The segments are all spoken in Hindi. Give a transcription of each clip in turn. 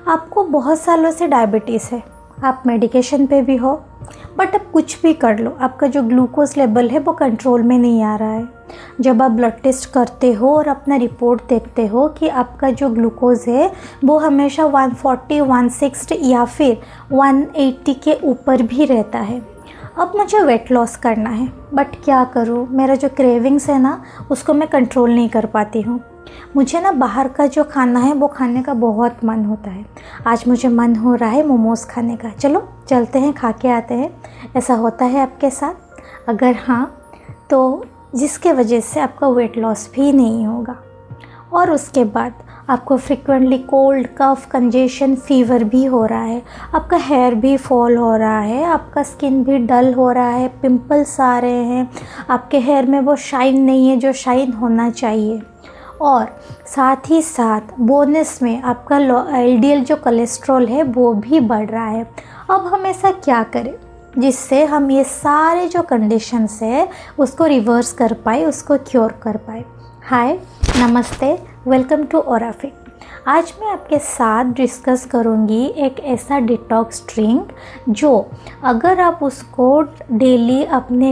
आपको बहुत सालों से डायबिटीज़ है, आप मेडिकेशन पे भी हो, बट अब कुछ भी कर लो आपका जो ग्लूकोज लेवल है वो कंट्रोल में नहीं आ रहा है। जब आप ब्लड टेस्ट करते हो और अपना रिपोर्ट देखते हो कि आपका जो ग्लूकोज है वो हमेशा 140, 160 या फिर 180 के ऊपर भी रहता है। अब मुझे वेट लॉस करना है, बट क्या करूँ, मेरा जो क्रेविंग्स है ना उसको मैं कंट्रोल नहीं कर पाती हूँ। मुझे ना बाहर का जो खाना है वो खाने का बहुत मन होता है। आज मुझे मन हो रहा है मोमोज़ खाने का, चलो चलते हैं खा के आते हैं। ऐसा होता है आपके साथ? अगर हाँ तो जिसके वजह से आपका वेट लॉस भी नहीं होगा और उसके बाद आपको फ्रिक्वेंटली कोल्ड, कफ, कंजेशन, फीवर भी हो रहा है, आपका हेयर भी फॉल हो रहा है, आपका स्किन भी डल हो रहा है, पिंपल्स आ रहे हैं, आपके हेयर में वो शाइन नहीं है जो शाइन होना चाहिए, और साथ ही साथ बोनस में आपका एलडीएल जो कोलेस्ट्रॉल है वो भी बढ़ रहा है। अब हम ऐसा क्या करें जिससे हम ये सारे जो कंडीशंस है उसको रिवर्स कर पाए, उसको क्योर कर पाए। हाय, नमस्ते, वेलकम टू ओराफिट। आज मैं आपके साथ डिस्कस करूंगी एक ऐसा डिटॉक्स ड्रिंक जो अगर आप उसको डेली अपने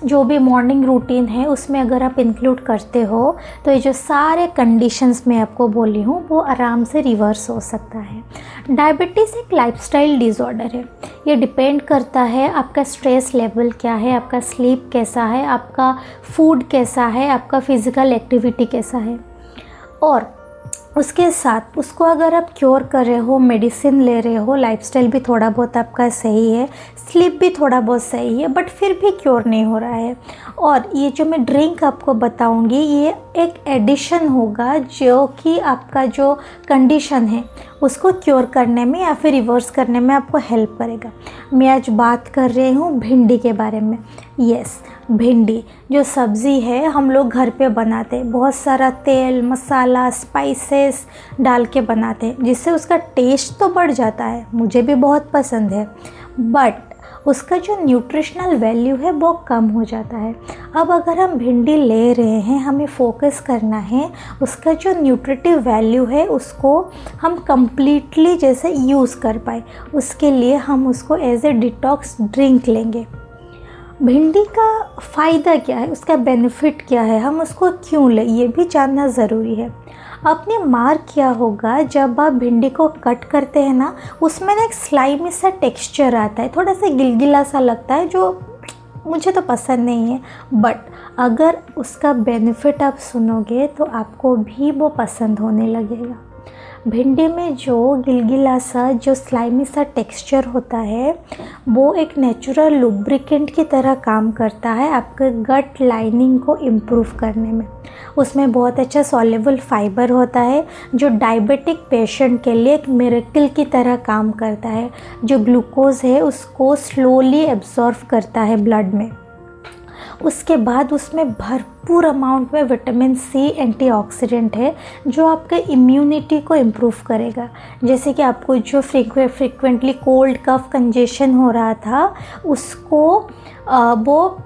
जो भी मॉर्निंग रूटीन है उसमें अगर आप इंक्लूड करते हो तो ये जो सारे कंडीशंस मैं आपको बोली हूँ वो आराम से रिवर्स हो सकता है। डायबिटीज़ एक लाइफस्टाइल डिसऑर्डर है। ये डिपेंड करता है आपका स्ट्रेस लेवल क्या है, आपका स्लीप कैसा है, आपका फूड कैसा है, आपका फिज़िकल एक्टिविटी कैसा है, और उसके साथ उसको अगर आप क्योर कर रहे हो, मेडिसिन ले रहे हो, लाइफस्टाइल भी थोड़ा बहुत आपका सही है, स्लीप भी थोड़ा बहुत सही है, बट फिर भी क्योर नहीं हो रहा है, और ये जो मैं ड्रिंक आपको बताऊंगी ये एक एडिशन होगा जो कि आपका जो कंडीशन है उसको क्योर करने में या फिर रिवर्स करने में आपको हेल्प करेगा। मैं आज बात कर रही हूँ भिंडी के बारे में। यस, भिंडी जो सब्ज़ी है हम लोग घर पे बनाते हैं, बहुत सारा तेल, मसाला, स्पाइसेस डाल के बनाते हैं जिससे उसका टेस्ट तो बढ़ जाता है, मुझे भी बहुत पसंद है, बट उसका जो न्यूट्रिशनल वैल्यू है वो कम हो जाता है। अब अगर हम भिंडी ले रहे हैं, हमें फोकस करना है उसका जो न्यूट्रिटिव वैल्यू है उसको हम कंप्लीटली जैसे यूज़ कर पाए, उसके लिए हम उसको एज ए डिटॉक्स ड्रिंक लेंगे। भिंडी का फ़ायदा क्या है, उसका बेनिफिट क्या है, हम उसको क्यों लें, ये भी जानना ज़रूरी है। आपने मार्क किया होगा जब आप भिंडी को कट करते हैं ना उसमें ना एक स्लाइमी सा टेक्सचर आता है, थोड़ा सा गिलगिला सा लगता है जो मुझे तो पसंद नहीं है, बट अगर उसका बेनिफिट आप सुनोगे तो आपको भी वो पसंद होने लगेगा। भिंडी में जो गिलगिला सा, जो स्लाइमी सा टेक्सचर होता है वो एक नेचुरल लुब्रिकेंट की तरह काम करता है आपके गट लाइनिंग को इम्प्रूव करने में। उसमें बहुत अच्छा सॉल्युबल फाइबर होता है जो डायबिटिक पेशेंट के लिए एक मिरेकल की तरह काम करता है, जो ग्लूकोज है उसको स्लोली एब्जॉर्व करता है ब्लड में। उसके बाद उसमें भरपूर अमाउंट में विटामिन सी एंटीऑक्सीडेंट है जो आपके इम्यूनिटी को इम्प्रूव करेगा। जैसे कि आपको जो फ्रिक्वेंटली कोल्ड, कफ, कंजेशन हो रहा था उसको वो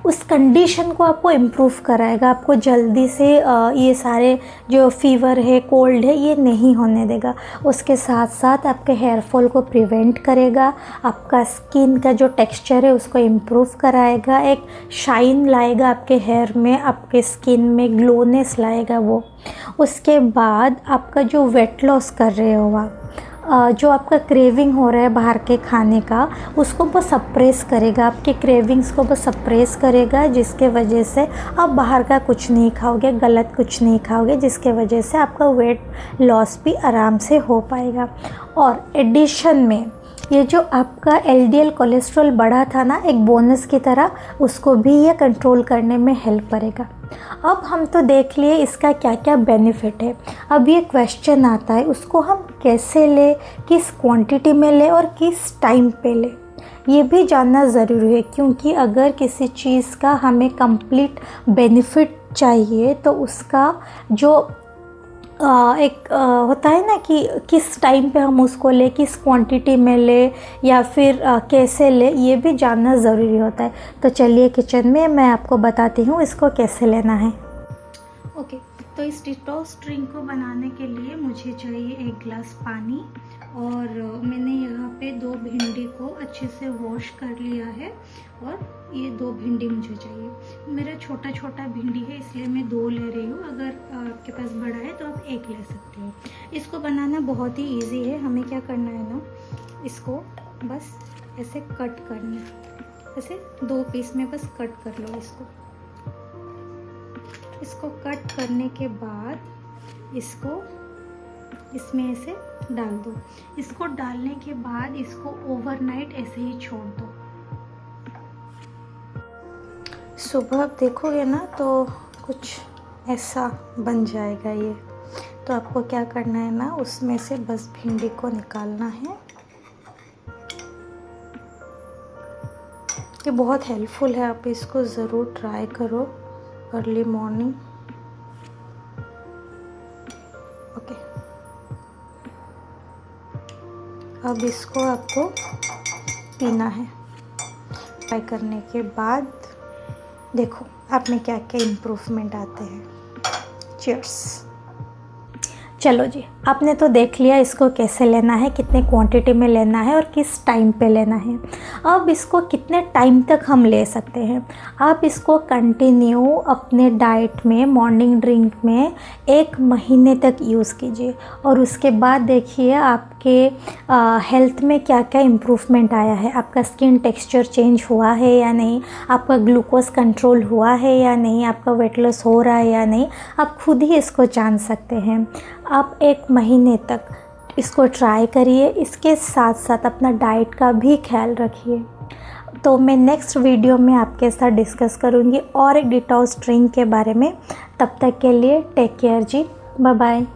उस कंडीशन को आपको इम्प्रूव कराएगा, आपको जल्दी से ये सारे जो फीवर है, कोल्ड है, ये नहीं होने देगा। उसके साथ साथ आपके हेयर फॉल को प्रिवेंट करेगा, आपका स्किन का जो टेक्सचर है उसको इम्प्रूव कराएगा, एक शाइन लाएगा आपके हेयर में, आपके स्किन में ग्लोनेस लाएगा वो। उसके बाद आपका जो वेट लॉस कर रहे हो आप, जो आपका क्रेविंग हो रहा है बाहर के खाने का उसको वो सप्रेस करेगा, आपके क्रेविंग्स को वो सप्रेस करेगा, जिसके वजह से आप बाहर का कुछ नहीं खाओगे, गलत कुछ नहीं खाओगे, जिसके वजह से आपका वेट लॉस भी आराम से हो पाएगा। और एडिशन में ये जो आपका एलडीएल कोलेस्ट्रॉल बढ़ा था ना एक बोनस की तरह, उसको भी ये कंट्रोल करने में हेल्प करेगा। अब हम तो देख लिए इसका क्या क्या बेनिफिट है, अब ये क्वेश्चन आता है उसको हम कैसे लें, किस क्वांटिटी में लें और किस टाइम पे लें, ये भी जानना ज़रूरी है। क्योंकि अगर किसी चीज़ का हमें कंप्लीट बेनिफिट चाहिए तो उसका जो होता है ना कि किस टाइम पे हम उसको लें, किस क्वांटिटी में लें या फिर कैसे लें, ये भी जानना ज़रूरी होता है। तो चलिए किचन में मैं आपको बताती हूँ इसको कैसे लेना है। ओके, तो इस डिटॉक्स ड्रिंक को बनाने के लिए मुझे चाहिए 1 गिलास पानी, और मैंने यहाँ पे 2 भिंडी को अच्छे से वॉश कर लिया है, और ये 2 भिंडी मुझे चाहिए। मेरा छोटा छोटा भिंडी है इसलिए मैं 2 ले रही हूँ, अगर आपके पास बड़ा है तो आप 1 ले सकते हो। इसको बनाना बहुत ही इजी है। हमें क्या करना है ना, इसको बस ऐसे कट करना है, ऐसे 2 पीस में बस कट कर लो इसको कट करने के बाद इसको इसमें ऐसे डाल दो। इसको डालने के बाद इसको ओवरनाइट ऐसे ही छोड़ दो। सुबह आप देखोगे ना तो कुछ ऐसा बन जाएगा ये। तो आपको क्या करना है ना, उसमें से बस भिंडी को निकालना है। ये बहुत हेल्पफुल है, आप इसको ज़रूर ट्राई करो अर्ली मॉर्निंग। ओके, अब इसको आपको पीना है। ट्राई करने के बाद देखो आप में क्या क्या इम्प्रूवमेंट आते हैं। चीयर्स। चलो जी, आपने तो देख लिया इसको कैसे लेना है, कितने क्वांटिटी में लेना है और किस टाइम पे लेना है। अब इसको कितने टाइम तक हम ले सकते हैं, आप इसको कंटिन्यू अपने डाइट में, मॉर्निंग ड्रिंक में 1 महीने तक यूज़ कीजिए, और उसके बाद देखिए आपके हेल्थ में क्या क्या इम्प्रूवमेंट आया है। आपका स्किन टेक्सचर चेंज हुआ है या नहीं, आपका ग्लूकोज कंट्रोल हुआ है या नहीं, आपका वेट लॉस हो रहा है या नहीं, आप खुद ही इसको जान सकते हैं। आप 1 महीने तक इसको ट्राई करिए, इसके साथ साथ अपना डाइट का भी ख्याल रखिए। तो मैं नेक्स्ट वीडियो में आपके साथ डिस्कस करूँगी और एक डिटॉक्स ड्रिंक के बारे में। तब तक के लिए टेक केयर जी, बाय बाय।